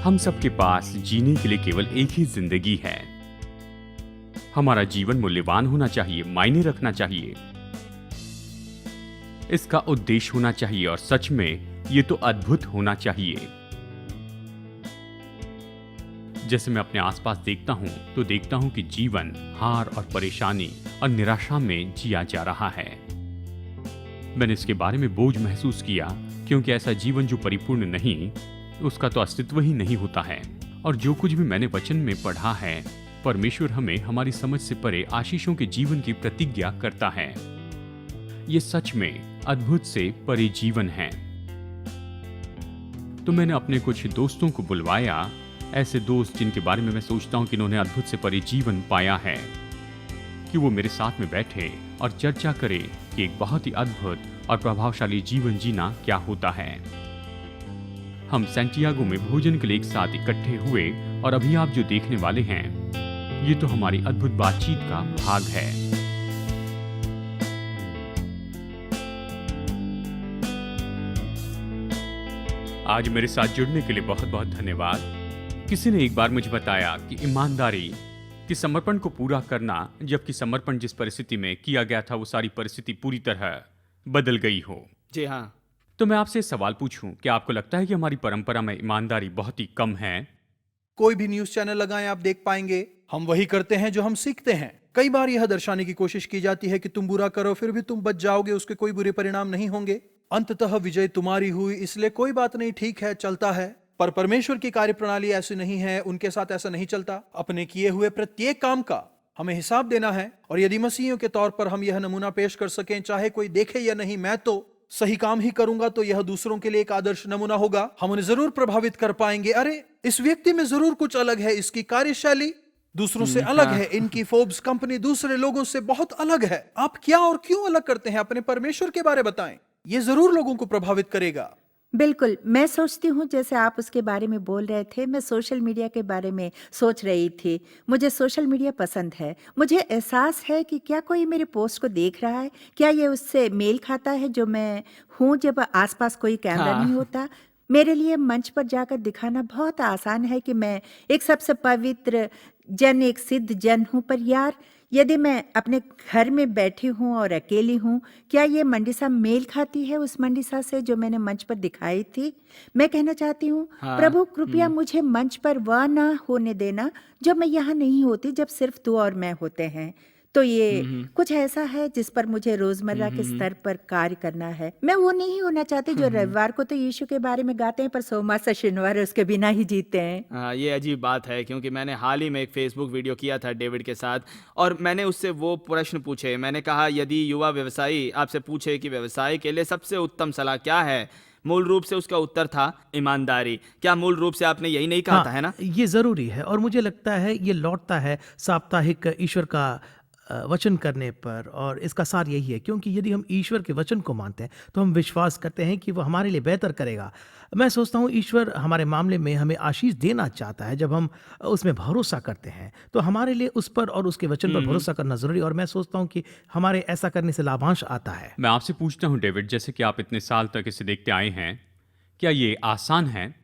हम सबके पास जीने के लिए केवल एक ही जिंदगी है। हमारा जीवन मूल्यवान होना चाहिए, मायने रखना चाहिए, इसका उद्देश्य होना चाहिए और सच में ये तो अद्भुत होना चाहिए। जैसे मैं अपने आसपास देखता हूं तो देखता हूं कि जीवन हार और परेशानी और निराशा में जिया जा रहा है। मैंने इसके बारे में बोझ महसूस किया, क्योंकि ऐसा जीवन जो परिपूर्ण नहीं, उसका तो अस्तित्व ही नहीं होता है। और जो कुछ भी मैंने वचन में पढ़ा है, परमेश्वर हमें हमारी समझ से परे आशीषों के जीवन की प्रतिज्ञा करता है। ये सच में अद्भुत से परे जीवन है। तो मैंने अपने कुछ दोस्तों को बुलवाया, ऐसे दोस्त जिनके बारे में मैं सोचता हूं कि इन्होंने अद्भुत से परे जीवन पाया है, कि वो मेरे साथ में बैठे और चर्चा करें कि एक बहुत ही अद्भुत और प्रभावशाली जीवन जीना क्या होता है। हम सैंटियागो में भोजन के लिए एक साथ इकट्ठे हुए और अभी आप जो देखने वाले हैं, ये तो हमारी अद्भुत बातचीत का भाग है। आज मेरे साथ जुड़ने के लिए बहुत बहुत धन्यवाद। किसी ने एक बार मुझे बताया कि ईमानदारी कि समर्पण को पूरा करना, जबकि समर्पण जिस परिस्थिति में किया गया था वो सारी परिस्थिति पूरी तरह बदल गई हो। जी हाँ। तो मैं आपसे सवाल पूछूं, क्या आपको लगता है कि हमारी परंपरा में ईमानदारी बहुत ही कम है? कोई भी न्यूज चैनल लगाएं, आप देख पाएंगे हम वही करते हैं जो हम सीखते हैं। कई बार यह दर्शाने की कोशिश की जाती है कि तुम बुरा करो फिर भी तुम बच जाओगे, उसके कोई बुरे परिणाम नहीं होंगे, अंततः विजय तुम्हारी हुई, इसलिए कोई बात नहीं, ठीक है, चलता है। पर परमेश्वर की कार्यप्रणाली ऐसी नहीं है, उनके साथ ऐसा नहीं चलता। अपने किए हुए प्रत्येक काम का हमें हिसाब देना है, और यदि मसीहियों के तौर पर हम यह नमूना पेश कर सकें, चाहे कोई देखे या नहीं, मैं तो सही काम ही करूंगा, तो यह दूसरों के लिए एक आदर्श नमूना होगा। हम उन्हें जरूर प्रभावित कर पाएंगे। अरे, इस व्यक्ति में जरूर कुछ अलग है, इसकी कार्यशैली दूसरों से अलग है, इनकी फोर्ब्स कंपनी दूसरे लोगों से बहुत अलग है। आप क्या और क्यों अलग करते हैं? अपने परमेश्वर के बारे बताएं, ये जरूर लोगों को प्रभावित करेगा। बिल्कुल, मैं सोचती हूँ, जैसे आप उसके बारे में बोल रहे थे, मैं सोशल मीडिया के बारे में सोच रही थी। मुझे सोशल मीडिया पसंद है। मुझे एहसास है कि क्या कोई मेरे पोस्ट को देख रहा है, क्या ये उससे मेल खाता है जो मैं हूँ जब आसपास कोई कैमरा नहीं होता। मेरे लिए मंच पर जाकर दिखाना बहुत आसान है कि मैं एक सबसे पवित्र जन, एक सिद्ध जन हूँ, पर यार, यदि मैं अपने घर में बैठी हूँ और अकेली हूँ, क्या ये मंडिसा मेल खाती है उस मंडिसा से जो मैंने मंच पर दिखाई थी? मैं कहना चाहती हूँ, प्रभु कृपया मुझे मंच पर वह ना होने देना जो मैं यहाँ नहीं होती, जब सिर्फ तू और मैं होते हैं। तो ये कुछ ऐसा है जिस पर मुझे रोजमर्रा के स्तर पर कार्य करना है। मैं वो नहीं होना चाहती जो रविवार को तो यीशु के बारे में गाते हैं, पर सोमवार से शनिवार उसके बिना ही जीते हैं। हाँ, ये अजीब बात है, क्योंकि मैंने हाल ही में एक फेसबुक वीडियो किया था डेविड के साथ, और मैंने उससे वो प्रश्न पूछे। मैंने कहा, यदि युवा व्यवसायी आपसे पूछे कि व्यवसाय के लिए सबसे उत्तम सलाह क्या है, मूल रूप से उसका उत्तर था ईमानदारी। क्या मूल रूप से आपने यही नहीं कहा था, है ना? ये जरूरी है, और मुझे लगता है ये लौटता है साप्ताहिक ईश्वर का वचन करने पर, और इसका सार यही है, क्योंकि यदि हम ईश्वर के वचन को मानते हैं तो हम विश्वास करते हैं कि वो हमारे लिए बेहतर करेगा। मैं सोचता हूँ ईश्वर हमारे मामले में हमें आशीष देना चाहता है। जब हम उसमें भरोसा करते हैं तो हमारे लिए उस पर और उसके वचन पर भरोसा करना जरूरी, और मैं सोचता हूँ कि हमारे ऐसा करने से लाभांश आता है। मैं आपसे पूछता हूँ डेविड, जैसे कि आप इतने साल तक इसे देखते आए हैं, क्या ये आसान है?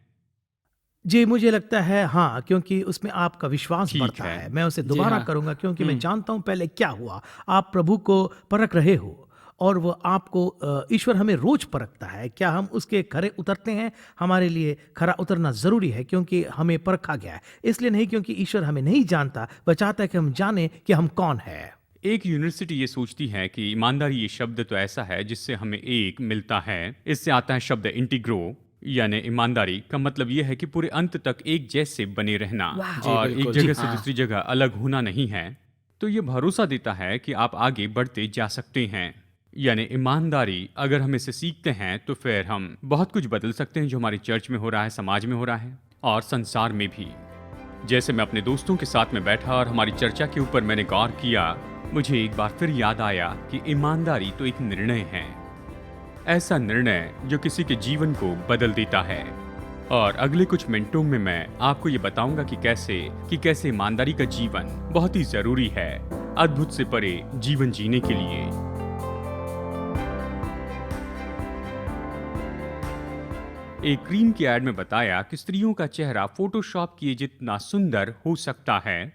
जी, मुझे लगता है हाँ, क्योंकि उसमें आपका विश्वास बढ़ता है। मैं उसे दोबारा करूंगा, क्योंकि मैं जानता हूं पहले क्या हुआ। आप प्रभु को परख रहे हो, और वो आपको, ईश्वर हमें रोज परखता है। क्या हम उसके खरे उतरते हैं? हमारे लिए खरा उतरना जरूरी है, क्योंकि हमें परखा गया है। इसलिए नहीं क्योंकि ईश्वर हमें नहीं जानता, वह चाहता है कि हम जाने कि हम कौन है। एक यूनिवर्सिटी ये सोचती है कि ईमानदारी ये शब्द तो ऐसा है जिससे हमें एक मिलता है। इससे आता है शब्द इंटीग्रो, यानी ईमानदारी का मतलब यह है कि पूरे अंत तक एक जैसे बने रहना और एक जगह से दूसरी जगह अलग होना नहीं है। तो ये भरोसा देता है कि आप आगे बढ़ते जा सकते हैं। यानी ईमानदारी अगर हम इसे सीखते हैं तो फिर हम बहुत कुछ बदल सकते हैं, जो हमारी चर्च में हो रहा है, समाज में हो रहा है और संसार में भी। जैसे मैं अपने दोस्तों के साथ में बैठा और हमारी चर्चा के ऊपर मैंने गौर किया, मुझे एक बार फिर याद आया कि ईमानदारी तो एक निर्णय है, ऐसा निर्णय जो किसी के जीवन को बदल देता है। और अगले कुछ मिनटों में मैं आपको ये बताऊंगा कि कैसे ईमानदारी का जीवन बहुत ही जरूरी है अद्भुत से परे जीवन जीने के लिए। एक क्रीम की एड में बताया कि स्त्रियों का चेहरा फोटोशॉप किए जितना सुंदर हो सकता है,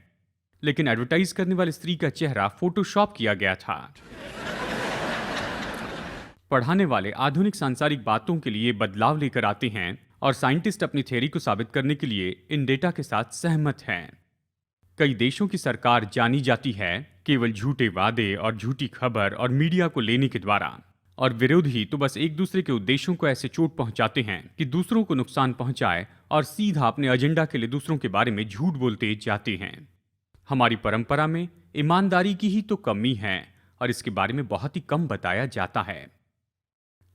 लेकिन एडवर्टाइज करने वाली स्त्री का चेहरा फोटोशॉप किया गया था। पढ़ाने वाले आधुनिक सांसारिक बातों के लिए बदलाव लेकर आते हैं और साइंटिस्ट अपनी थ्योरी को साबित करने के लिए इन डेटा के साथ सहमत हैं। कई देशों की सरकार जानी जाती है केवल झूठे वादे और झूठी खबर और मीडिया को लेने के द्वारा, और विरोधी तो बस एक दूसरे के उद्देश्यों को ऐसे चोट पहुंचाते हैं कि दूसरों को नुकसान पहुंचाए और सीधा अपने एजेंडा के लिए दूसरों के बारे में झूठ बोलते जाते हैं। हमारी परंपरा में ईमानदारी की ही तो कमी है और इसके बारे में बहुत ही कम बताया जाता है।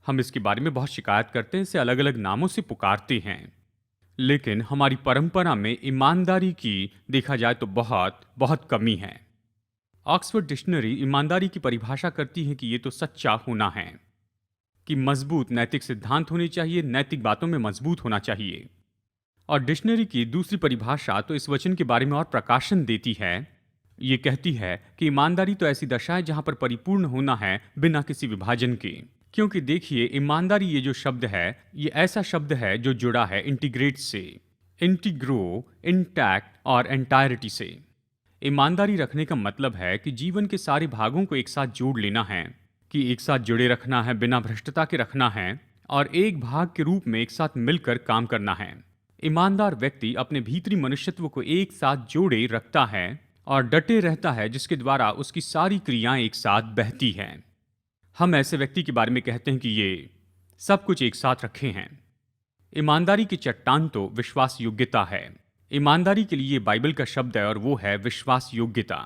हम इसके बारे में बहुत शिकायत करते हैं, इसे अलग अलग नामों से पुकारते हैं, लेकिन हमारी परंपरा में ईमानदारी की देखा जाए तो बहुत बहुत कमी है। ऑक्सफोर्ड डिक्शनरी ईमानदारी की परिभाषा करती है कि ये तो सच्चा होना है, कि मजबूत नैतिक सिद्धांत होने चाहिए, नैतिक बातों में मजबूत होना चाहिए। और डिक्शनरी की दूसरी परिभाषा तो इस वचन के बारे में और प्रकाशन देती है। ये कहती है कि ईमानदारी तो ऐसी दशा है जहां पर परिपूर्ण होना है बिना किसी विभाजन के। क्योंकि देखिए, ईमानदारी ये जो शब्द है, ये ऐसा शब्द है जो जुड़ा है इंटीग्रेट से, इंटीग्रो, इंटैक्ट और एंटायरिटी से। ईमानदारी रखने का मतलब है कि जीवन के सारे भागों को एक साथ जोड़ लेना है, कि एक साथ जुड़े रखना है, बिना भ्रष्टता के रखना है और एक भाग के रूप में एक साथ मिलकर काम करना है। ईमानदार व्यक्ति अपने भीतरी मनुष्यत्व को एक साथ जोड़े रखता है और डटे रहता है, जिसके द्वारा उसकी सारी क्रियाएं एक साथ बहती हैं। हम ऐसे व्यक्ति के बारे में कहते हैं कि ये सब कुछ एक साथ रखे हैं। ईमानदारी की चट्टान तो विश्वास योग्यता है। ईमानदारी के लिए बाइबल का शब्द है और वो है विश्वास योग्यता।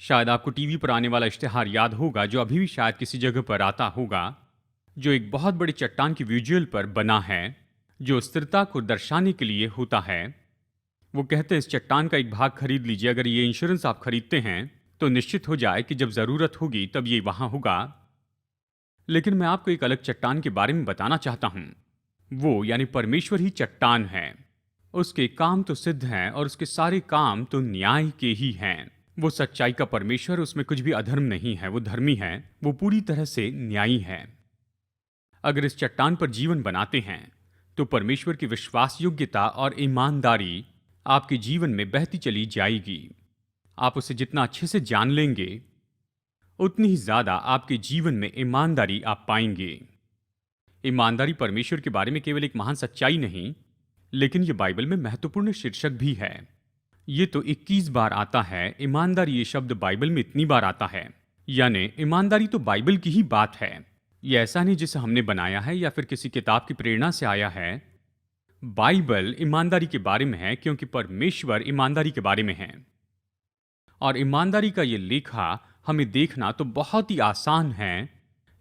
शायद आपको टीवी पर आने वाला इश्तिहार याद होगा, जो अभी भी शायद किसी जगह पर आता होगा, जो एक बहुत बड़ी चट्टान की विजुअल पर बना है, जो स्थिरता को दर्शाने के लिए होता है। वो कहते हैं इस चट्टान का एक भाग खरीद लीजिए, अगर ये इंश्योरेंस आप खरीदते हैं तो निश्चित हो जाए कि जब जरूरत होगी तब ये वहां होगा। लेकिन मैं आपको एक अलग चट्टान के बारे में बताना चाहता हूं। वो यानी परमेश्वर ही चट्टान है। उसके काम तो सिद्ध हैं और उसके सारे काम तो न्याय के ही हैं। वो सच्चाई का परमेश्वर, उसमें कुछ भी अधर्म नहीं है, वो धर्मी है, वो पूरी तरह से न्यायी है। अगर इस चट्टान पर जीवन बनाते हैं तो परमेश्वर की विश्वास योग्यता और ईमानदारी आपके जीवन में बहती चली जाएगी। आप उसे जितना अच्छे से जान लेंगे, उतनी ही ज्यादा आपके जीवन में ईमानदारी आप पाएंगे। ईमानदारी परमेश्वर के बारे में केवल एक महान सच्चाई नहीं, लेकिन यह बाइबल में महत्वपूर्ण शीर्षक भी है। ये तो 21 बार आता है। ईमानदारी ये शब्द बाइबल में इतनी बार आता है, यानी ईमानदारी तो बाइबल की ही बात है। ये ऐसा नहीं जिसे हमने बनाया है या फिर किसी किताब की प्रेरणा से आया है। बाइबल ईमानदारी के बारे में है, क्योंकि परमेश्वर ईमानदारी के बारे में है। और ईमानदारी का ये लेखा हमें देखना तो बहुत ही आसान है।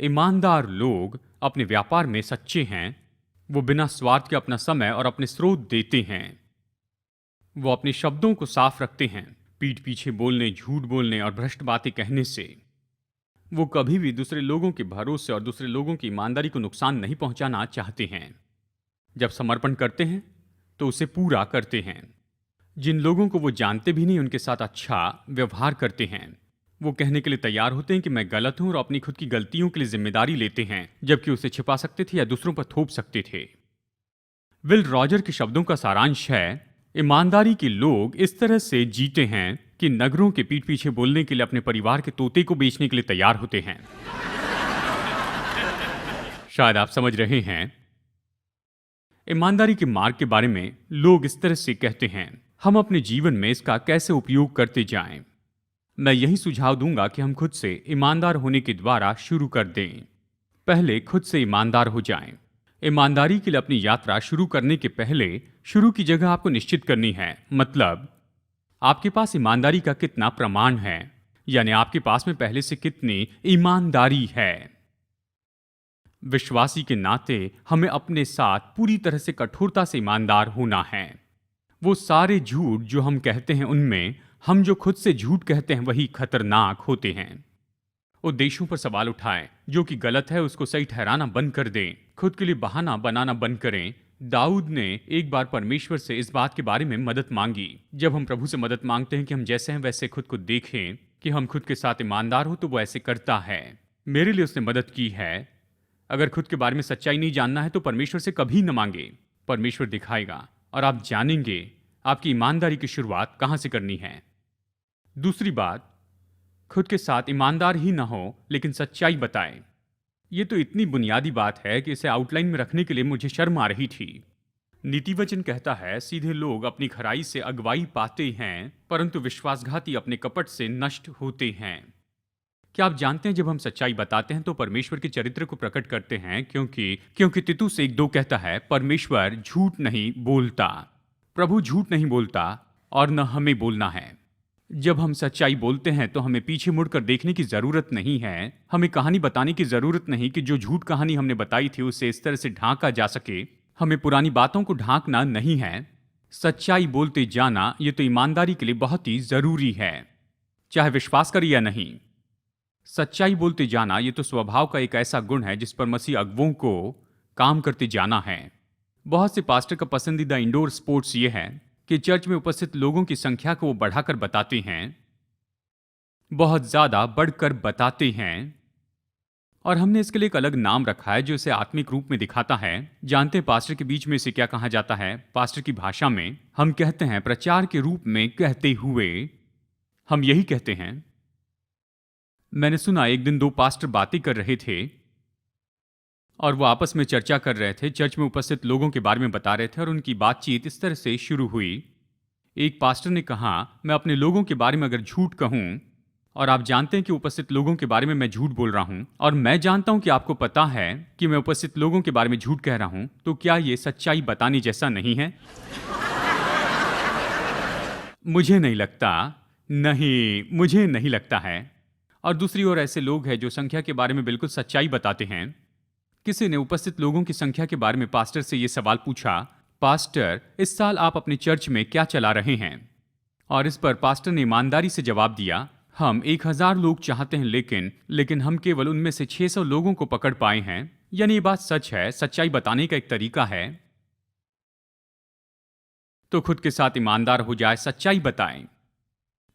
ईमानदार लोग अपने व्यापार में सच्चे हैं। वो बिना स्वार्थ के अपना समय और अपने स्रोत देते हैं। वो अपने शब्दों को साफ रखते हैं, पीठ पीछे बोलने, झूठ बोलने और भ्रष्ट बातें कहने से। वो कभी भी दूसरे लोगों के भरोसे और दूसरे लोगों की ईमानदारी को नुकसान नहीं पहुंचाना चाहते हैं। जब समर्पण करते हैं तो उसे पूरा करते हैं। जिन लोगों को वो जानते भी नहीं, उनके साथ अच्छा व्यवहार करते हैं। वो कहने के लिए तैयार होते हैं कि मैं गलत हूं और अपनी खुद की गलतियों के लिए जिम्मेदारी लेते हैं, जबकि उसे छिपा सकते थे या दूसरों पर थोप सकते थे। विल रॉजर के शब्दों का सारांश है, ईमानदारी के लोग इस तरह से जीते हैं कि नगरों के पीठ पीछे बोलने के लिए अपने परिवार के तोते को बेचने के लिए तैयार होते हैं। शायद आप समझ रहे हैं। ईमानदारी के मार्ग के बारे में लोग इस तरह से कहते हैं। हम अपने जीवन में इसका कैसे उपयोग करते जाएं? मैं यही सुझाव दूंगा कि हम खुद से ईमानदार होने के द्वारा शुरू कर दें। पहले खुद से ईमानदार हो जाएं। ईमानदारी के लिए अपनी यात्रा शुरू करने के पहले शुरू की जगह आपको निश्चित करनी है। मतलब आपके पास ईमानदारी का कितना प्रमाण है, यानी आपके पास में पहले से कितनी ईमानदारी है। विश्वासी के नाते हमें अपने साथ पूरी तरह से कठोरता से ईमानदार होना है। वो सारे झूठ जो हम कहते हैं, उनमें हम जो खुद से झूठ कहते हैं वही खतरनाक होते हैं। उद्देश्यों पर सवाल उठाएं, जो कि गलत है उसको सही ठहराना बंद कर दें। खुद के लिए बहाना बनाना बंद करें। दाऊद ने एक बार परमेश्वर से इस बात के बारे में मदद मांगी। जब हम प्रभु से मदद मांगते हैं कि हम जैसे हैं वैसे खुद को देखें, कि हम खुद के साथ ईमानदार हो, तो वो ऐसे करता है। मेरे लिए उसने मदद की है। अगर खुद के बारे में सच्चाई नहीं जानना है तो परमेश्वर से कभी न मांगे। परमेश्वर दिखाएगा और आप जानेंगे आपकी ईमानदारी की शुरुआत कहां से करनी है। दूसरी बात, खुद के साथ ईमानदार ही ना हो लेकिन सच्चाई बताए। ये तो इतनी बुनियादी बात है कि इसे आउटलाइन में रखने के लिए मुझे शर्म आ रही थी। नीति वचन कहता है, सीधे लोग अपनी खराई से अगुवाई पाते हैं, परंतु विश्वासघाती अपने कपट से नष्ट होते हैं। क्या आप जानते हैं जब हम सच्चाई बताते हैं तो परमेश्वर के चरित्र को प्रकट करते हैं, क्योंकि तीतुस 1:2 कहता है, परमेश्वर झूठ नहीं बोलता, प्रभु झूठ नहीं बोलता और न हमें बोलना है। जब हम सच्चाई बोलते हैं तो हमें पीछे मुड़कर देखने की जरूरत नहीं है, हमें कहानी बताने की जरूरत नहीं कि जो झूठ कहानी हमने बताई थी उसे इस तरह से ढांका जा सके। हमें पुरानी बातों को ढांकना नहीं है। सच्चाई बोलते जाना ये तो ईमानदारी के लिए बहुत ही जरूरी है, चाहे विश्वास करें या नहीं। सच्चाई बोलते जाना ये तो स्वभाव का एक ऐसा गुण है जिस पर मसीह अगुवों को काम करते जाना है। बहुत से पास्टर का पसंदीदा इंडोर स्पोर्ट्स ये है कि चर्च में उपस्थित लोगों की संख्या को वो बढ़ाकर बताते हैं, बहुत ज्यादा बढ़कर बताते हैं, और हमने इसके लिए एक अलग नाम रखा है जो इसे आत्मिक रूप में दिखाता है। जानते हैं पास्टर के बीच में इसे क्या कहा जाता है? पास्टर की भाषा में हम कहते हैं प्रचार के रूप में कहते हुए, हम यही कहते हैं। मैंने सुना एक दिन 2 पास्टर बातें कर रहे थे और वो आपस में चर्चा कर रहे थे, चर्च में उपस्थित लोगों के बारे में बता रहे थे और उनकी बातचीत इस तरह से शुरू हुई। एक पास्टर ने कहा, मैं अपने लोगों के बारे में अगर झूठ कहूं, और आप जानते हैं कि उपस्थित लोगों के बारे में मैं झूठ बोल रहा हूं, और मैं जानता हूं कि आपको पता है कि मैं उपस्थित लोगों के बारे में झूठ कह रहा हूं, तो क्या ये सच्चाई बताने जैसा नहीं है? मुझे नहीं लगता, नहीं, मुझे नहीं लगता है। और दूसरी ओर ऐसे लोग हैं जो संख्या के बारे में बिल्कुल सच्चाई बताते हैं। किसी ने उपस्थित लोगों की संख्या के बारे में पास्टर से यह सवाल पूछा, पास्टर, इस साल आप अपने चर्च में क्या चला रहे हैं? और इस पर पास्टर ने ईमानदारी से जवाब दिया, हम 1000 लोग चाहते हैं, लेकिन हम केवल उनमें से 600 लोगों को पकड़ पाए हैं। यानी ये बात सच है, सच्चाई बताने का एक तरीका है। तो खुद के साथ ईमानदार हो जाए, सच्चाई बताएं,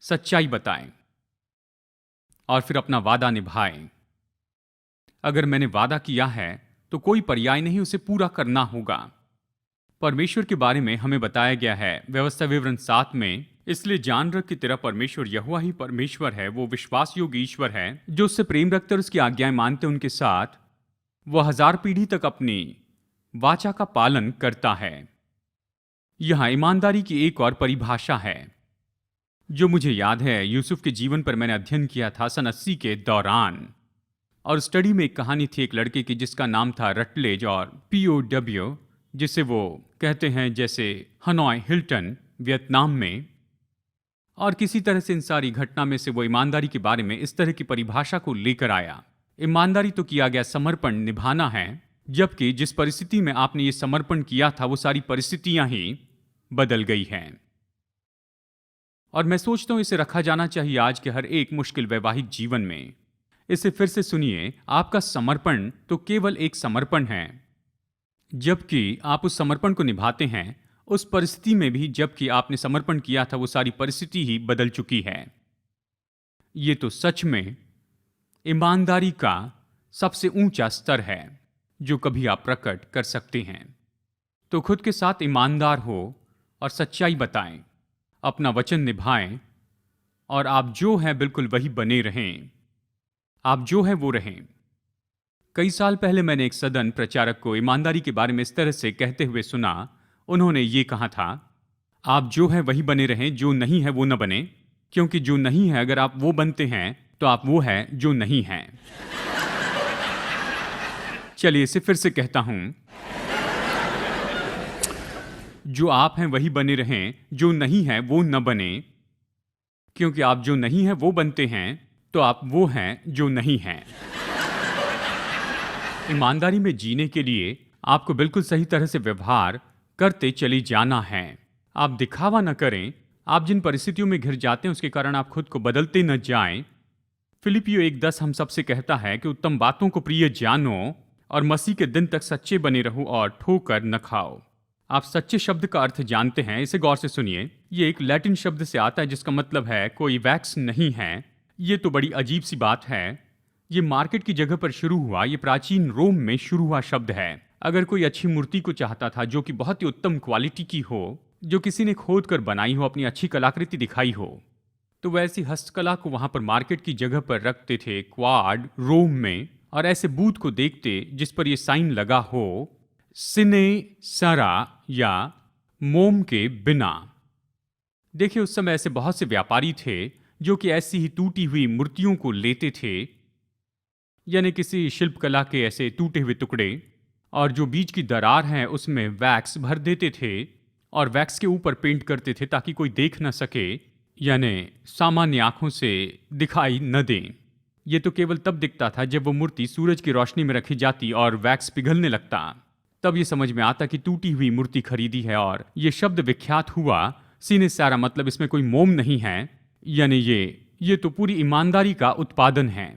सच्चाई बताएं, और फिर अपना वादा निभाएं। अगर मैंने वादा किया है तो कोई पर्याय नहीं, उसे पूरा करना होगा। परमेश्वर के बारे में हमें बताया गया है व्यवस्था विवरण 7 में, इसलिए जान रख कि तेरा परमेश्वर यहोवा ही परमेश्वर है, वो विश्वास योग्य ईश्वर है, जो उससे प्रेम रखते और उसकी आज्ञाएं मानते उनके साथ वह 1000 पीढ़ी तक अपनी वाचा का पालन करता है। यहां ईमानदारी की एक और परिभाषा है जो मुझे याद है, यूसुफ के जीवन पर मैंने अध्ययन किया था सन 80 के दौरान, और स्टडी में एक कहानी थी एक लड़के की जिसका नाम था रटलेज, और POW, जिसे वो कहते हैं जैसे हनोई हिल्टन वियतनाम में। और किसी तरह से इन सारी घटना में से वो ईमानदारी के बारे में इस तरह की परिभाषा को लेकर आया। ईमानदारी तो किया गया समर्पण निभाना है, जबकि जिस परिस्थिति में आपने ये समर्पण किया था वो सारी परिस्थितियां ही बदल गई हैं। और मैं सोचता हूं इसे रखा जाना चाहिए आज के हर एक मुश्किल वैवाहिक जीवन में। इसे फिर से सुनिए, आपका समर्पण तो केवल एक समर्पण है, जबकि आप उस समर्पण को निभाते हैं उस परिस्थिति में भी जबकि आपने समर्पण किया था वो सारी परिस्थिति ही बदल चुकी है। ये तो सच में ईमानदारी का सबसे ऊंचा स्तर है जो कभी आप प्रकट कर सकते हैं। तो खुद के साथ ईमानदार हो और सच्चाई बताएं, अपना वचन निभाएं, और आप जो हैं बिल्कुल वही बने रहें। आप जो हैं वो रहें। कई साल पहले मैंने एक सदन प्रचारक को ईमानदारी के बारे में इस तरह से कहते हुए सुना। उन्होंने ये कहा था, आप जो है वही बने रहें, जो नहीं है वो न बने, क्योंकि जो नहीं है अगर आप वो बनते हैं तो आप वो है जो नहीं है। चलिए इसे फिर से कहता हूं, जो आप हैं वही बने रहें, जो नहीं है वो न बने, क्योंकि आप जो नहीं है वो बनते हैं तो आप वो हैं जो नहीं हैं। ईमानदारी में जीने के लिए आपको बिल्कुल सही तरह से व्यवहार करते चले जाना है। आप दिखावा न करें। आप जिन परिस्थितियों में घिर जाते हैं उसके कारण आप खुद को बदलते न जाएं। फिलिपियो 1:10 हम सबसे कहता है कि उत्तम बातों को प्रिय जानो और मसीह के दिन तक सच्चे बने रहो और ठोकर न खाओ। आप सच्चे शब्द का अर्थ जानते हैं, इसे गौर से सुनिए। ये एक लैटिन शब्द से आता है जिसका मतलब है कोई वैक्स नहीं है। ये तो बड़ी अजीब सी बात है। ये मार्केट की जगह पर शुरू हुआ, ये प्राचीन रोम में शुरू हुआ शब्द है। अगर कोई अच्छी मूर्ति को चाहता था जो कि बहुत ही उत्तम क्वालिटी की हो, जो किसी ने खोद कर बनाई हो, अपनी अच्छी कलाकृति दिखाई हो, तो वैसी हस्तकला को वहां पर मार्केट की जगह पर रखते थे क्वाड रोम में, और ऐसे बूथ को देखते जिस पर यह साइन लगा हो सिने सरा या मोम के बिना। देखिए, उस समय ऐसे बहुत से व्यापारी थे जो कि ऐसी ही टूटी हुई मूर्तियों को लेते थे, यानी किसी शिल्पकला के ऐसे टूटे हुए टुकड़े, और जो बीच की दरार है उसमें वैक्स भर देते थे और वैक्स के ऊपर पेंट करते थे ताकि कोई देख न सके, यानी सामान्य आंखों से दिखाई न दें। ये तो केवल तब दिखता था जब वो मूर्ति सूरज की रोशनी में रखी जाती और वैक्स पिघलने लगता, तब ये समझ में आता कि टूटी हुई मूर्ति खरीदी है। और ये शब्द विख्यात हुआ सीने सारा, मतलब इसमें कोई मोम नहीं है, यानी ये तो पूरी ईमानदारी का उत्पादन है।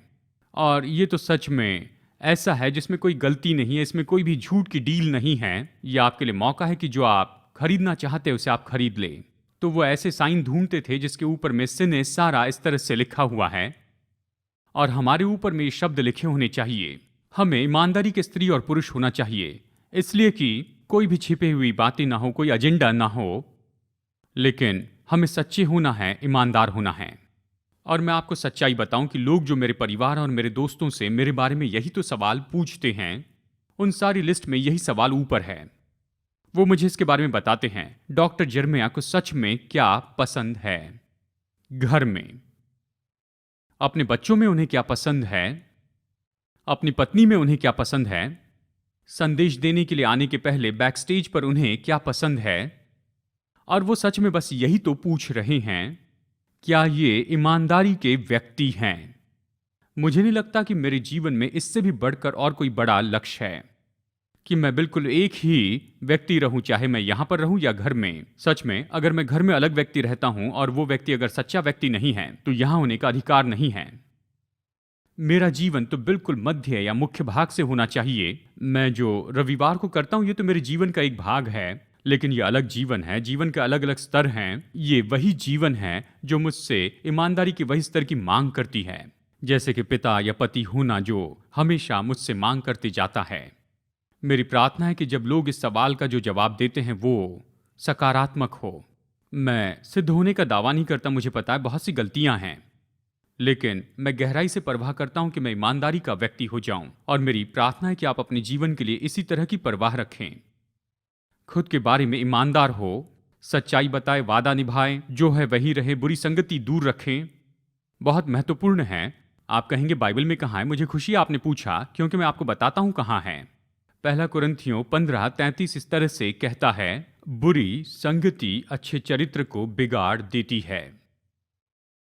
और ये तो सच में ऐसा है जिसमें कोई गलती नहीं है, इसमें कोई भी झूठ की डील नहीं है। ये आपके लिए मौका है कि जो आप खरीदना चाहते हैं उसे आप खरीद लें। तो वो ऐसे साइन ढूंढते थे जिसके ऊपर में सिने सारा इस तरह से लिखा हुआ है, और हमारे ऊपर में ये शब्द लिखे होने चाहिए। हमें ईमानदारी के स्त्री और पुरुष होना चाहिए, इसलिए कि कोई भी छिपी हुई बातें ना हो, कोई एजेंडा ना हो, लेकिन हमें सच्चे होना है, ईमानदार होना है। और मैं आपको सच्चाई बताऊं कि लोग जो मेरे परिवार और मेरे दोस्तों से मेरे बारे में यही तो सवाल पूछते हैं, उन सारी लिस्ट में यही सवाल ऊपर है। वो मुझे इसके बारे में बताते हैं, डॉक्टर जर्मिया को सच में क्या पसंद है, घर में, अपने बच्चों में उन्हें क्या पसंद है, अपनी पत्नी में उन्हें क्या पसंद है, संदेश देने के लिए आने के पहले बैक स्टेज पर उन्हें क्या पसंद है। और वो सच में बस यही तो पूछ रहे हैं, क्या ये ईमानदारी के व्यक्ति हैं। मुझे नहीं लगता कि मेरे जीवन में इससे भी बढ़कर और कोई बड़ा लक्ष्य है कि मैं बिल्कुल एक ही व्यक्ति रहूं, चाहे मैं यहां पर रहूं या घर में। सच में, अगर मैं घर में अलग व्यक्ति रहता हूं और वो व्यक्ति अगर सच्चा व्यक्ति नहीं है तो यहां होने का अधिकार नहीं है। मेरा जीवन तो बिल्कुल मध्य या मुख्य भाग से होना चाहिए। मैं जो रविवार को करता हूं ये तो मेरे जीवन का एक भाग है, लेकिन ये अलग जीवन है, जीवन के अलग अलग स्तर हैं। ये वही जीवन है जो मुझसे ईमानदारी के वही स्तर की मांग करती है, जैसे कि पिता या पति होना जो हमेशा मुझसे मांग करते जाता है। मेरी प्रार्थना है कि जब लोग इस सवाल का जो जवाब देते हैं वो सकारात्मक हो। मैं सिद्ध होने का दावा नहीं करता, मुझे पता है बहुत सी गलतियां हैं, लेकिन मैं गहराई से परवाह करता हूं कि मैं ईमानदारी का व्यक्ति हो जाऊं। और मेरी प्रार्थना है कि आप अपने जीवन के लिए इसी तरह की परवाह रखें, खुद के बारे में ईमानदार हो, सच्चाई बताए, वादा निभाए, जो है वही रहे, बुरी संगति दूर रखें। बहुत महत्वपूर्ण है। आप कहेंगे बाइबल में कहाँ है? मुझे खुशी है आपने पूछा, क्योंकि मैं आपको बताता हूं कहाँ है। पहला कुरिन्थियों 15:33 इस तरह से कहता है, बुरी संगति अच्छे चरित्र को बिगाड़ देती है।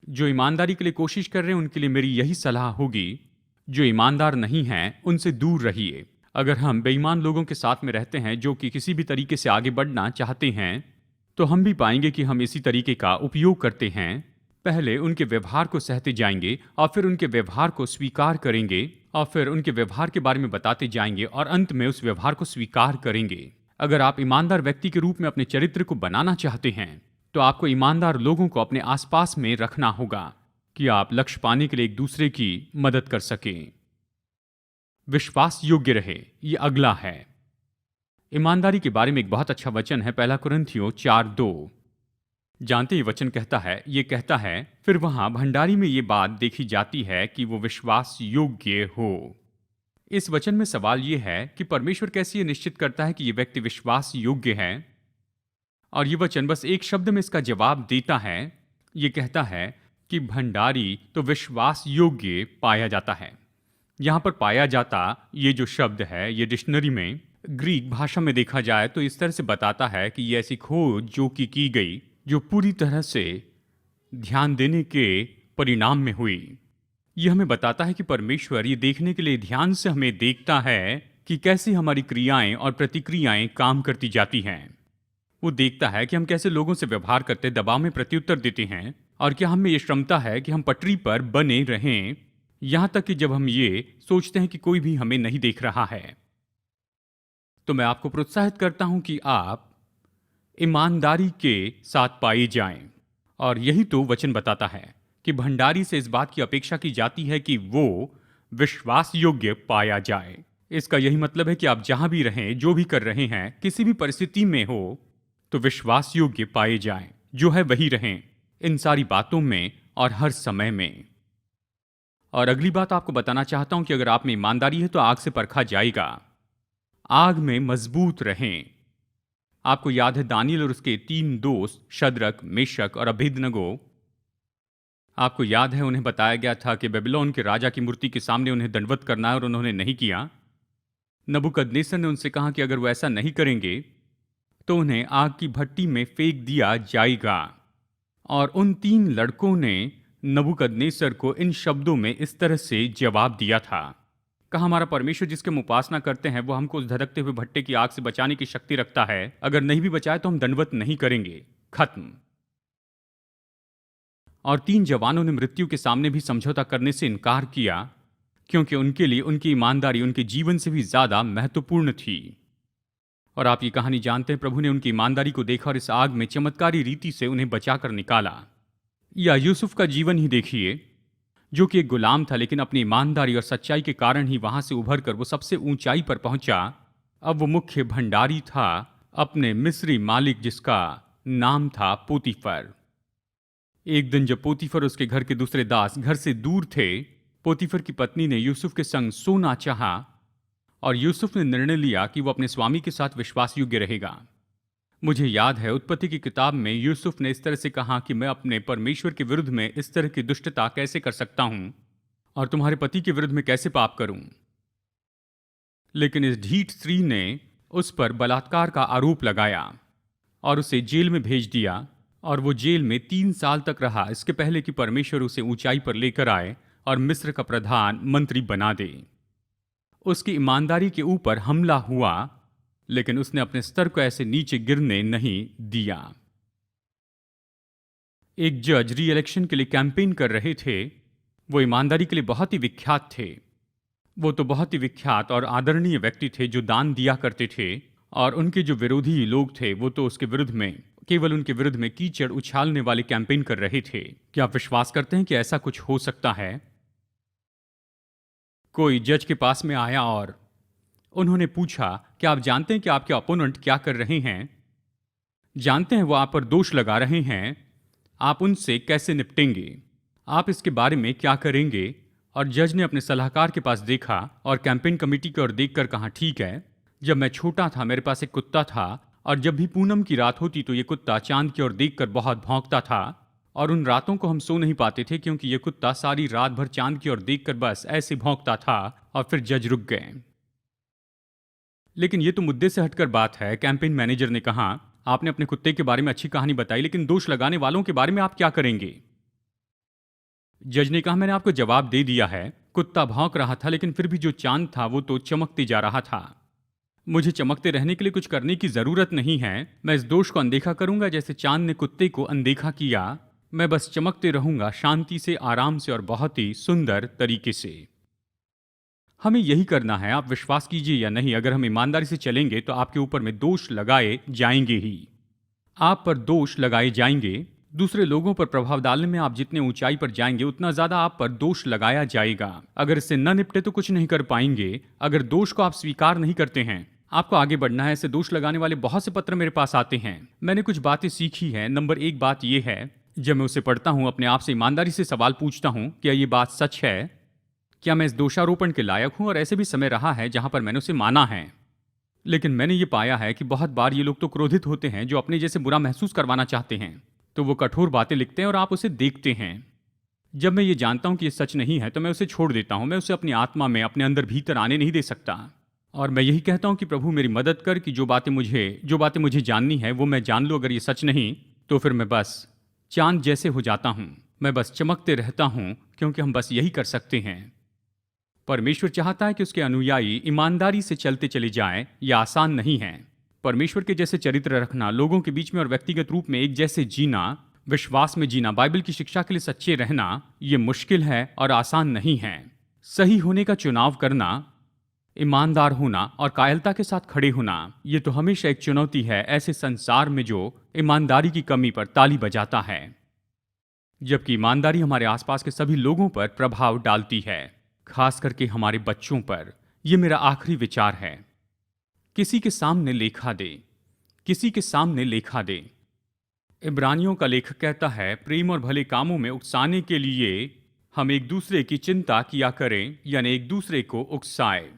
जो ईमानदारी के लिए कोशिश कर रहे हैं उनके लिए मेरी यही सलाह होगी, जो ईमानदार नहीं हैं उनसे दूर रहिए। अगर हम बेईमान लोगों के साथ में रहते हैं जो कि किसी भी तरीके से आगे बढ़ना चाहते हैं, तो हम भी पाएंगे कि हम इसी तरीके का उपयोग करते हैं। पहले उनके व्यवहार को सहते जाएंगे और फिर उनके व्यवहार को स्वीकार करेंगे और फिर उनके व्यवहार के बारे में बताते जाएंगे और अंत में उस व्यवहार को स्वीकार करेंगे। अगर आप ईमानदार व्यक्ति के रूप में अपने चरित्र को बनाना चाहते हैं तो आपको ईमानदार लोगों को अपने आसपास में रखना होगा कि आप लक्ष्य पाने के लिए एक दूसरे की मदद कर सकें। विश्वास योग्य रहे, ये अगला है। ईमानदारी के बारे में एक बहुत अच्छा वचन है, पहला कुरिन्थियों 4:2। जानते, ये वचन कहता है, फिर वहां भंडारी में ये बात देखी जाती है कि वो विश्वास योग्य हो। इस वचन में सवाल ये है कि परमेश्वर कैसे ये निश्चित करता है कि ये व्यक्ति विश्वास योग्य है, और ये वचन बस एक शब्द में इसका जवाब देता है। ये कहता है कि भंडारी तो विश्वास योग्य पाया जाता है। यहां पर पाया जाता ये जो शब्द है, ये डिक्शनरी में ग्रीक भाषा में देखा जाए तो इस तरह से बताता है कि ये ऐसी खोज जो की गई, जो पूरी तरह से ध्यान देने के परिणाम में हुई। यह हमें बताता है कि परमेश्वर ये देखने के लिए ध्यान से हमें देखता है कि कैसे हमारी क्रियाएं और प्रतिक्रियाएं काम करती जाती हैं। वो देखता है कि हम कैसे लोगों से व्यवहार करते, दबाव में प्रत्युत्तर देते हैं, और क्या हमें ये क्षमता है कि हम पटरी पर बने रहें, यहां तक कि जब हम ये सोचते हैं कि कोई भी हमें नहीं देख रहा है। तो मैं आपको प्रोत्साहित करता हूं कि आप ईमानदारी के साथ पाए जाएं, और यही तो वचन बताता है कि भंडारी से इस बात की अपेक्षा की जाती है कि वो विश्वास योग्य पाया जाए। इसका यही मतलब है कि आप जहां भी रहें, जो भी कर रहे हैं, किसी भी परिस्थिति में हो, तो विश्वास योग्य पाए जाएं। जो है वही रहें, इन सारी बातों में और हर समय में। और अगली बात आपको बताना चाहता हूं कि अगर आप में ईमानदारी है तो आग से परखा जाएगा। आग में मजबूत रहें। आपको याद है दानियल और उसके 3 दोस्त शद्रक, मेशक और अबेदनगो, आपको याद है उन्हें बताया गया था कि बेबीलोन के राजा की मूर्ति के सामने उन्हें दंडवत करना है और उन्होंने नहीं किया। नबूकदनेस्सर ने उनसे कहा कि अगर वो ऐसा नहीं करेंगे तो उन्हें आग की भट्टी में फेंक दिया जाएगा। और उन 3 लड़कों ने नबूकदनेस्सर को इन शब्दों में इस तरह से जवाब दिया था। कहा, हमारा परमेश्वर जिसके हम उपासना करते हैं वो हमको उस धधकते हुए भट्टे की आग से बचाने की शक्ति रखता है। अगर नहीं भी बचाए तो हम दंडवत नहीं करेंगे। खत्म। और 3 जवानों ने मृत्यु के सामने भी समझौता करने से इनकार किया, क्योंकि उनके लिए उनकी ईमानदारी उनके जीवन से भी ज्यादा महत्वपूर्ण थी। और आप ये कहानी जानते हैं, प्रभु ने उनकी ईमानदारी को देखा और इस आग में चमत्कारी रीति से उन्हें बचाकर निकाला। या यूसुफ का जीवन ही देखिए, जो कि एक गुलाम था, लेकिन अपनी ईमानदारी और सच्चाई के कारण ही वहां से उभर कर वो सबसे ऊंचाई पर पहुंचा। अब वो मुख्य भंडारी था अपने मिस्री मालिक जिसका नाम था पोतीफर। एक दिन जब पोतीफर और उसके घर के दूसरे दास घर से दूर थे, पोतीफर की पत्नी ने यूसुफ के संग सोना चाहा और यूसुफ ने निर्णय लिया कि वो अपने स्वामी के साथ विश्वास योग्य रहेगा। मुझे याद है उत्पत्ति की किताब में यूसुफ ने इस तरह से कहा कि मैं अपने परमेश्वर के विरुद्ध में इस तरह की दुष्टता कैसे कर सकता हूं और तुम्हारे पति के विरुद्ध में कैसे पाप करूं। लेकिन इस ढीठ स्त्री ने उस पर बलात्कार का आरोप लगाया और उसे जेल में भेज दिया और वो जेल में 3 साल तक रहा, इसके पहले कि परमेश्वर उसे ऊंचाई पर लेकर आए और मिस्र का प्रधान मंत्री बना दे। उसकी ईमानदारी के ऊपर हमला हुआ, लेकिन उसने अपने स्तर को ऐसे नीचे गिरने नहीं दिया। एक जज री इलेक्शन के लिए कैंपेन कर रहे थे। वो ईमानदारी के लिए बहुत ही विख्यात थे। वो तो बहुत ही विख्यात और आदरणीय व्यक्ति थे जो दान दिया करते थे, और उनके जो विरोधी लोग थे वो तो उसके विरुद्ध में, केवल उनके विरुद्ध में कीचड़ उछालने वाले कैंपेन कर रहे थे। क्या आप विश्वास करते हैं कि ऐसा कुछ हो सकता है? कोई जज के पास में आया और उन्होंने पूछा, क्या आप जानते हैं कि आपके अपोनेंट क्या कर रहे हैं? जानते हैं वो आप पर दोष लगा रहे हैं, आप उनसे कैसे निपटेंगे? आप इसके बारे में क्या करेंगे? और जज ने अपने सलाहकार के पास देखा और कैंपेन कमेटी की ओर देखकर कहा, ठीक है, जब मैं छोटा था मेरे पास एक कुत्ता था और जब भी पूनम की रात होती तो ये कुत्ता चांद की ओर देखकर बहुत भौंकता था और उन रातों को हम सो नहीं पाते थे क्योंकि ये कुत्ता सारी रात भर चांद की ओर देखकर बस ऐसे भौंकता था। और फिर जज रुक गए। लेकिन ये तो मुद्दे से हटकर बात है। कैंपेन मैनेजर ने कहा, आपने अपने कुत्ते के बारे में अच्छी कहानी बताई, लेकिन दोष लगाने वालों के बारे में आप क्या करेंगे? जज ने कहा, मैंने आपको जवाब दे दिया है। कुत्ता भौंक रहा था, लेकिन फिर भी जो चांद था वो तो चमकते जा रहा था। मुझे चमकते रहने के लिए कुछ करने की जरूरत नहीं है। मैं इस दोष को अनदेखा करूंगा जैसे चांद ने कुत्ते को अनदेखा किया। मैं बस चमकते रहूंगा, शांति से, आराम से और बहुत ही सुंदर तरीके से। हमें यही करना है। आप विश्वास कीजिए या नहीं, अगर हम ईमानदारी से चलेंगे तो आपके ऊपर में दोष लगाए जाएंगे ही। आप पर दोष लगाए जाएंगे। दूसरे लोगों पर प्रभाव डालने में आप जितने ऊंचाई पर जाएंगे उतना ज्यादा आप पर दोष लगाया जाएगा। अगर इससे न निपटे तो कुछ नहीं कर पाएंगे। अगर दोष को आप स्वीकार नहीं करते हैं, आपको आगे बढ़ना है। ऐसे दोष लगाने वाले बहुत से पत्र मेरे पास आते हैं। मैंने कुछ बातें सीखी हैं। नंबर 1 बात यह है, जब मैं उसे पढ़ता हूं अपने आप से ईमानदारी से सवाल पूछता हूं, क्या ये बात सच है? क्या मैं इस दोषारोपण के लायक हूं? और ऐसे भी समय रहा है जहां पर मैंने उसे माना है। लेकिन मैंने ये पाया है कि बहुत बार ये लोग तो क्रोधित होते हैं जो अपने जैसे बुरा महसूस करवाना चाहते हैं, तो वो कठोर बातें लिखते हैं और आप उसे देखते हैं। जब मैं ये जानता हूं कि ये सच नहीं है तो मैं उसे छोड़ देता हूं। मैं उसे अपनी आत्मा में, अपने अंदर भीतर आने नहीं दे सकता। और मैं यही कहता हूं कि प्रभु मेरी मदद कर कि जो बातें मुझे जाननी है वो मैं जान लूं। अगर ये सच नहीं तो फिर मैं बस चांद जैसे हो जाता हूं। मैं बस चमकते रहता हूं, क्योंकि हम बस यही कर सकते हैं। परमेश्वर चाहता है कि उसके अनुयायी ईमानदारी से चलते चले जाएं। यह आसान नहीं है। परमेश्वर के जैसे चरित्र रखना, लोगों के बीच में और व्यक्तिगत रूप में एक जैसे जीना, विश्वास में जीना, बाइबल की शिक्षा के लिए सच्चे रहना, यह मुश्किल है और आसान नहीं है। सही होने का चुनाव करना, ईमानदार होना और कायरता के साथ खड़े होना, यह तो हमेशा एक चुनौती है ऐसे संसार में जो ईमानदारी की कमी पर ताली बजाता है, जबकि ईमानदारी हमारे आसपास के सभी लोगों पर प्रभाव डालती है। खास करके हमारे बच्चों पर। यह मेरा आखिरी विचार है। किसी के सामने लेखा दे, किसी के सामने लेखा दे। इब्रानियों का लेखक कहता है, प्रेम और भले कामों में उकसाने के लिए हम एक दूसरे की चिंता किया करें, यानी एक दूसरे को उकसाए।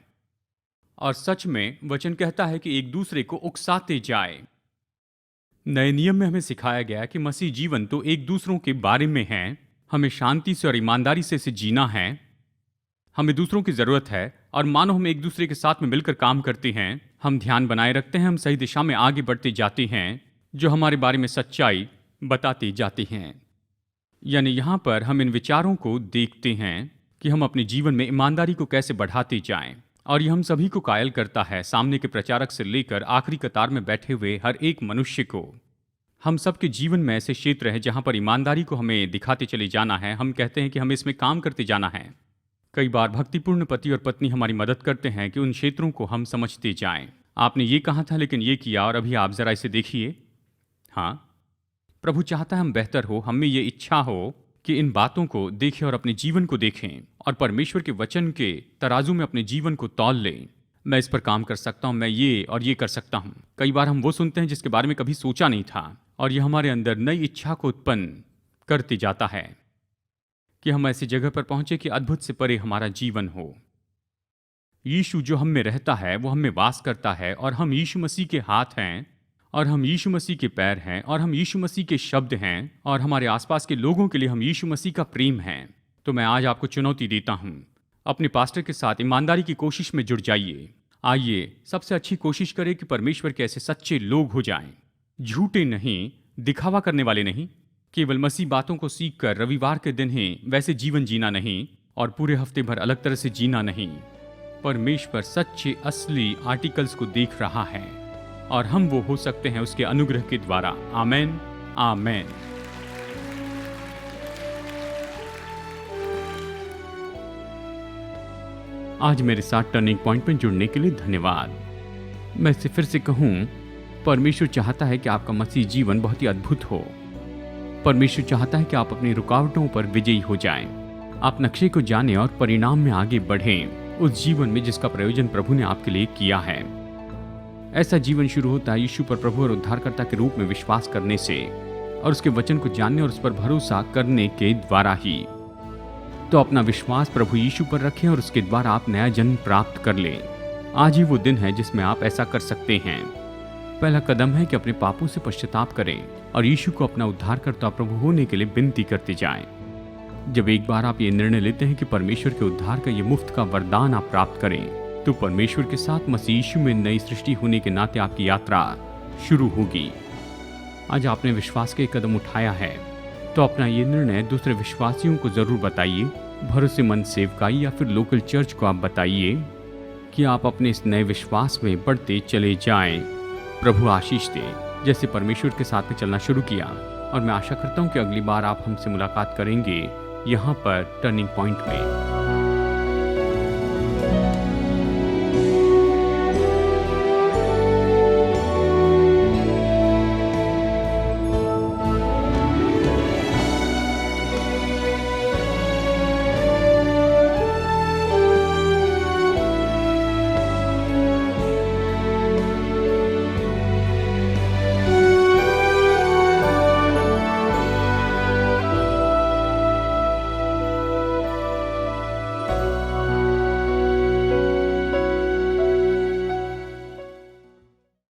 और सच में वचन कहता है कि एक दूसरे को उकसाते जाए। नए नियम में हमें सिखाया गया कि मसीह जीवन तो एक दूसरों के बारे में है। हमें शांति से और ईमानदारी से इसे जीना है। हमें दूसरों की जरूरत है और मानो हम एक दूसरे के साथ में मिलकर काम करते हैं, हम ध्यान बनाए रखते हैं, हम सही दिशा में आगे बढ़ते जाते हैं, जो हमारे बारे में सच्चाई बताते जाते हैं। यानी यहाँ पर हम इन विचारों को देखते हैं कि हम अपने जीवन में ईमानदारी को कैसे बढ़ाते जाएं। और यह हम सभी को कायल करता है, सामने के प्रचारक से लेकर आखिरी कतार में बैठे हुए हर एक मनुष्य को। हम सबके जीवन में ऐसे क्षेत्र हैं जहाँ पर ईमानदारी को हमें दिखाते चले जाना है। हम कहते हैं कि हमें इसमें काम करते जाना है। कई बार भक्तिपूर्ण पति और पत्नी हमारी मदद करते हैं कि उन क्षेत्रों को हम समझते जाएं। आपने ये कहा था लेकिन ये किया, और अभी आप जरा इसे देखिए। हाँ, प्रभु चाहता है हम बेहतर हो, हमें ये इच्छा हो कि इन बातों को देखें और अपने जीवन को देखें और परमेश्वर के वचन के तराजू में अपने जीवन को तौल लें। मैं इस पर काम कर सकता हूँ, मैं ये और ये कर सकता हूँ। कई बार हम वो सुनते हैं जिसके बारे में कभी सोचा नहीं था, और यह हमारे अंदर नई इच्छा को उत्पन्न करते जाता है कि हम ऐसी जगह पर पहुंचे कि अद्भुत से परे हमारा जीवन हो। यीशु जो हम में रहता है वो हम में वास करता है, और हम यीशु मसीह के हाथ हैं, और हम यीशु मसीह के पैर हैं, और हम यीशु मसीह के शब्द हैं, और हमारे आसपास के लोगों के लिए हम यीशु मसीह का प्रेम हैं। तो मैं आज आपको चुनौती देता हूं, अपने पास्टर के साथ ईमानदारी की कोशिश में जुड़ जाइए। आइए सबसे अच्छी कोशिश करें कि परमेश्वर के ऐसे सच्चे लोग हो जाएं, झूठे नहीं, दिखावा करने वाले नहीं, केवल मसीह बातों को सीख कर रविवार के दिन ही वैसे जीवन जीना नहीं और पूरे हफ्ते भर अलग तरह से जीना नहीं। परमेश्वर सच्चे असली आर्टिकल्स को देख रहा है, और हम वो हो सकते हैं उसके अनुग्रह के द्वारा। आमेन, आमेन। आज मेरे साथ टर्निंग पॉइंट में जुड़ने के लिए धन्यवाद। मैं इसे फिर से कहूं, परमेश्वर चाहता है कि आपका मसीह जीवन बहुत ही अद्भुत हो। परमेश्वर चाहता है कि आप अपनी रुकावटों पर विजयी हो जाएं, आप नक्शे को जानें और परिणाम में आगे बढ़ें उस जीवन में जिसका प्रयोजन प्रभु ने आपके लिए किया है। ऐसा जीवन शुरू होता है यीशु पर प्रभु और उद्धारकर्ता के रूप में विश्वास करने से, और उसके वचन को जानने और उस पर भरोसा करने के द्वारा ही। तो अपना विश्वास प्रभु यीशु पर रखें और उसके द्वारा आप नया जन्म प्राप्त कर लें। आज ही वो दिन है जिसमें आप ऐसा कर सकते हैं। पहला कदम है कि अपने पापों से पश्चाताप करें और यीशु को अपना उद्धारकर्ता प्रभु होने के लिए विनती करते जाएं। जब एक बार आप ये निर्णय लेते हैं कि परमेश्वर के उद्धार का ये मुफ्त का वरदान आप प्राप्त करें, तो परमेश्वर के साथ मसीह यीशु में नई सृष्टि होने के नाते आपकी यात्रा शुरू होगी। आज आपने विश्वास के कदम उठाया है, तो अपना ये निर्णय दूसरे विश्वासियों को जरूर बताइए। भरोसेमंद सेवकाई या फिर लोकल चर्च को आप बताइए कि आप अपने इस नए विश्वास में बढ़ते चले जाएं। प्रभु आशीष दे। जैसे परमेश्वर के साथ में चलना शुरू किया, और मैं आशा करता हूं कि अगली बार आप हमसे मुलाकात करेंगे यहाँ पर टर्निंग पॉइंट में।